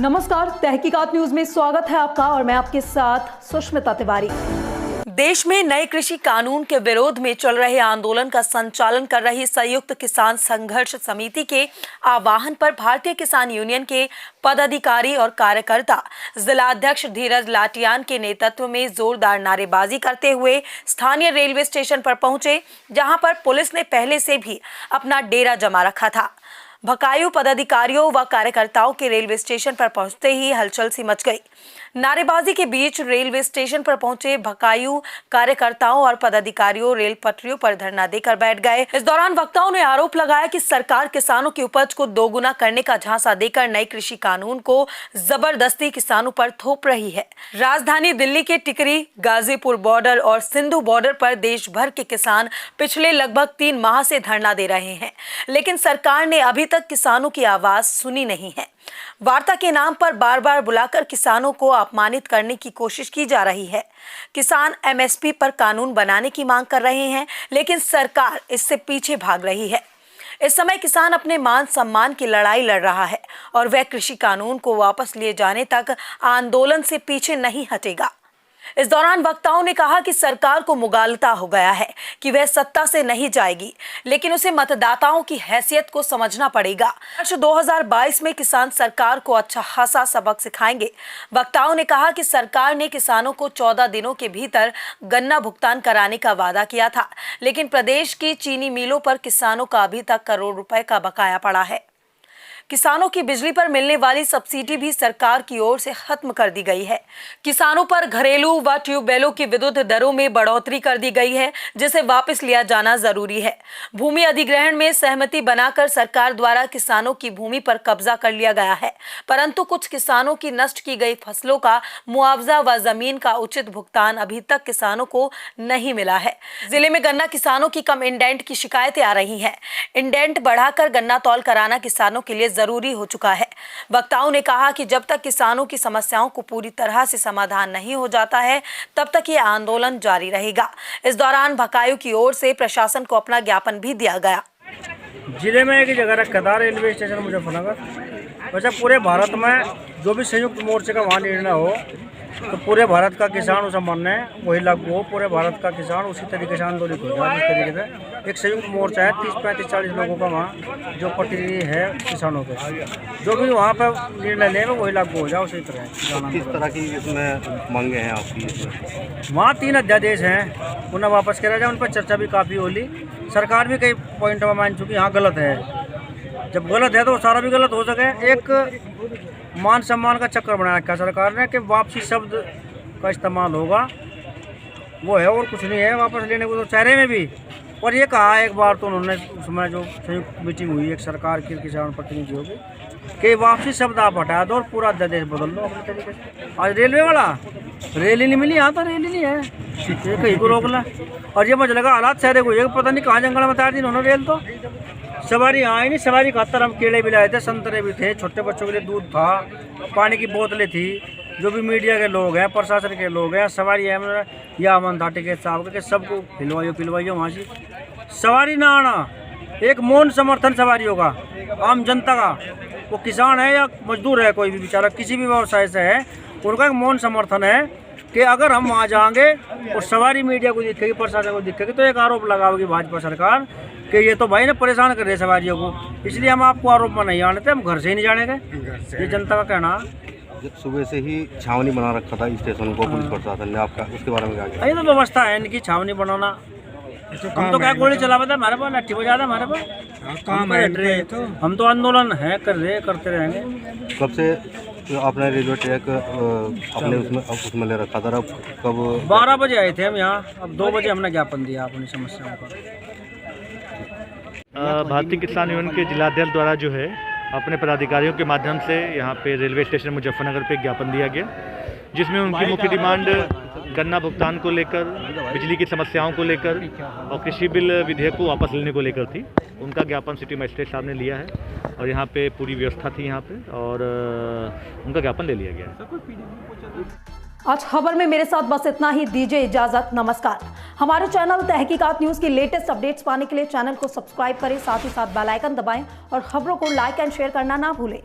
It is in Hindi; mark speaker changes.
Speaker 1: नमस्कार, तहकीकात न्यूज में स्वागत है आपका और मैं आपके साथ सुष्मिता तिवारी। देश में नए कृषि कानून के विरोध में चल रहे आंदोलन का संचालन कर रही संयुक्त किसान संघर्ष समिति के आह्वान पर भारतीय किसान यूनियन के पदाधिकारी और कार्यकर्ता जिला अध्यक्ष धीरज लाटियान के नेतृत्व में जोरदार नारेबाजी करते हुए स्थानीय रेलवे स्टेशन पर पहुंचे, जहां पर पुलिस ने पहले से भी अपना डेरा जमा रखा था। भकायू पदाधिकारियों व कार्यकर्ताओं के रेलवे स्टेशन पर पहुंचते ही हलचल सी मच गई। नारेबाजी के बीच रेलवे स्टेशन पर पहुंचे भकायू कार्यकर्ताओं और पदाधिकारियों रेल पटरियों पर धरना देकर बैठ गए। इस दौरान वक्ताओं ने आरोप लगाया कि सरकार किसानों की उपज को दोगुना करने का झांसा देकर नए कृषि कानून को जबरदस्ती किसानों पर थोप रही है। राजधानी दिल्ली के टिकरी, गाजीपुर बॉर्डर और सिंधु बॉर्डर पर देश भर के किसान पिछले लगभग 3 माह से धरना दे रहे हैं, लेकिन सरकार ने अभी तक किसानों की आवाज सुनी नहीं है। वार्ता के नाम पर बार बार बुलाकर किसानों को अपमानित करने की कोशिश की जा रही है। किसान एमएसपी पर कानून बनाने की मांग कर रहे हैं, लेकिन सरकार इससे पीछे भाग रही है। इस समय किसान अपने मान सम्मान की लड़ाई लड़ रहा है और वह कृषि कानून को वापस लिए जाने तक आंदोलन से पीछे नहीं हटेगा। इस दौरान वक्ताओं ने कहा कि सरकार को मुगालता हो गया है कि वह सत्ता से नहीं जाएगी, लेकिन उसे मतदाताओं की हैसियत को समझना पड़ेगा। वर्ष 2022 में किसान सरकार को अच्छा खासा सबक सिखाएंगे। वक्ताओं ने कहा कि सरकार ने किसानों को 14 दिनों के भीतर गन्ना भुगतान कराने का वादा किया था, लेकिन प्रदेश की चीनी मिलों पर किसानों का अभी तक करोड़ रुपए का बकाया पड़ा है। किसानों की बिजली पर मिलने वाली सब्सिडी भी सरकार की ओर से खत्म कर दी गई है। किसानों पर घरेलू व ट्यूबवेलों की विद्युत दरों में बढ़ोतरी कर दी गई है, जिसे वापस लिया जाना जरूरी है। भूमि अधिग्रहण में सहमति बनाकर सरकार द्वारा किसानों की भूमि पर कब्जा कर लिया गया है, परंतु कुछ किसानों की नष्ट की गई फसलों का मुआवजा व जमीन का उचित भुगतान अभी तक किसानों को नहीं मिला है। जिले में गन्ना किसानों की कम इंडेंट की शिकायतें आ रही है। इंडेंट बढ़ाकर गन्ना तौल कराना किसानों के लिए जरूरी हो चुका है। वक्ताओं ने कहा कि जब तक किसानों की समस्याओं को पूरी तरह से समाधान नहीं हो जाता है, तब तक ये आंदोलन जारी रहेगा। इस दौरान भकायू की ओर से प्रशासन को अपना ज्ञापन भी दिया गया।
Speaker 2: जिले में एक जगह रखा था रेलवे स्टेशन मुजफ्फरनगर। वैसे पूरे भारत में जो भी संयुक्त मोर्चे का वहाँ निर्णय हो तो पूरे भारत का किसान उसे मानना है, वही लागू हो। पूरे भारत का किसान उसी तरीके से आंदोलित हो जाए। जिस तरीके से एक संयुक्त मोर्चा है 30, 35, 40 लोगों का वहाँ जो प्रतिनिधि है किसानों के, जो भी वहाँ पर निर्णय ले वही लागू हो जाए उसी तरह।
Speaker 3: किस तरह की इसमें मांगे हैं आपकी?
Speaker 2: वहाँ 3 अध्यादेश हैं, उन्हें वापस करा जाए। उन पर चर्चा भी काफ़ी होली। सरकार भी कई पॉइंट में मान चुकी यहाँ गलत है। जब गलत है तो सारा भी गलत हो सके। एक मान सम्मान का चक्कर बनाया रखा सरकार ने कि वापसी शब्द का इस्तेमाल होगा, वो है और कुछ नहीं है। वापस लेने को तो चेहरे में भी और ये कहा एक बार तो उन्होंने उसमें जो संयुक्त मीटिंग हुई एक सरकार की किसान प्रतिनिधियों की कि वापसी शब्द आप हटा दो और पूरा अध्यादेश बदल दो अपने तरीके से। आज रेलवे वाला रेल ही नहीं मिली, यहाँ तो रेल ही नहीं है, ये कहीं को रोक ला। और ये मुझे लगा हालात शहर को पता नहीं कहाँ जंगल में तार दी उन्होंने रेल। तो सवारी आई नहीं, सवारी खातर हम केले भी लाए थे, संतरे भी थे, छोटे बच्चों के लिए दूध था, पानी की बोतलें थी। जो भी मीडिया के लोग हैं, प्रशासन के लोग हैं, सवारी है या अमन था टिकट साहब के सबको पिलवाइयो वहाँ से। सवारी ना आना एक मौन समर्थन सवारियों का, आम जनता का, वो किसान है या मजदूर है, कोई भी बेचारा किसी भी व्यवसाय से है, उनका एक मौन समर्थन है कि अगर हम वहाँ जाएंगे और सवारी मीडिया को दिखेगी, प्रशासन को दिखेगी, तो एक आरोप लगाओगी भाजपा सरकार कि ये तो भाई ने परेशान कर रहे सवारियों को, इसलिए हम आपको आरोप में नहीं आने थे, हम घर से ही नहीं जाने गए। ये जनता का कहना।
Speaker 3: सुबह से ही छावनी बना रखा था स्टेशन को पुलिस प्रशासन ने, आपका उसके बारे में क्या किया?
Speaker 2: ये तो व्यवस्था है इनकी छावनी बनाना। हम तो क्या गोली चला था हमारे पास, लाठी बजा था हमारे पास, काम है तो हम तो आंदोलन है करते रहेंगे।
Speaker 3: कब से आपने रेलवे ट्रैक अपने उसमें ले रखा था? कब?
Speaker 2: 12 बजे आए थे हम यहाँ, अब 2 बजे हमने ज्ञापन दिया अपनी समस्याओं का।
Speaker 4: भारतीय किसान यूनियन के जिलाध्यक्ष द्वारा जो है अपने पदाधिकारियों के माध्यम से यहाँ पे रेलवे स्टेशन मुजफ्फरनगर पे ज्ञापन दिया गया, जिसमें उनकी मुख्य डिमांड गन्ना भुगतान को लेकर, बिजली की समस्याओं को लेकर और कृषि बिल विधेयक को वापस लेने को लेकर थी। उनका ज्ञापन सिटी मजिस्ट्रेट साहब ने लिया है और यहाँ पे पूरी व्यवस्था थी यहाँ पे और उनका ज्ञापन ले लिया गया।
Speaker 1: आज खबर में मेरे साथ बस इतना ही। दीजिए इजाजत, नमस्कार। हमारे चैनल तहकीकात न्यूज की लेटेस्ट अपडेट्स पाने के लिए चैनल को सब्सक्राइब करें, साथ ही साथ बेल आइकन दबाएं और खबरों को लाइक एंड शेयर करना ना भूलें।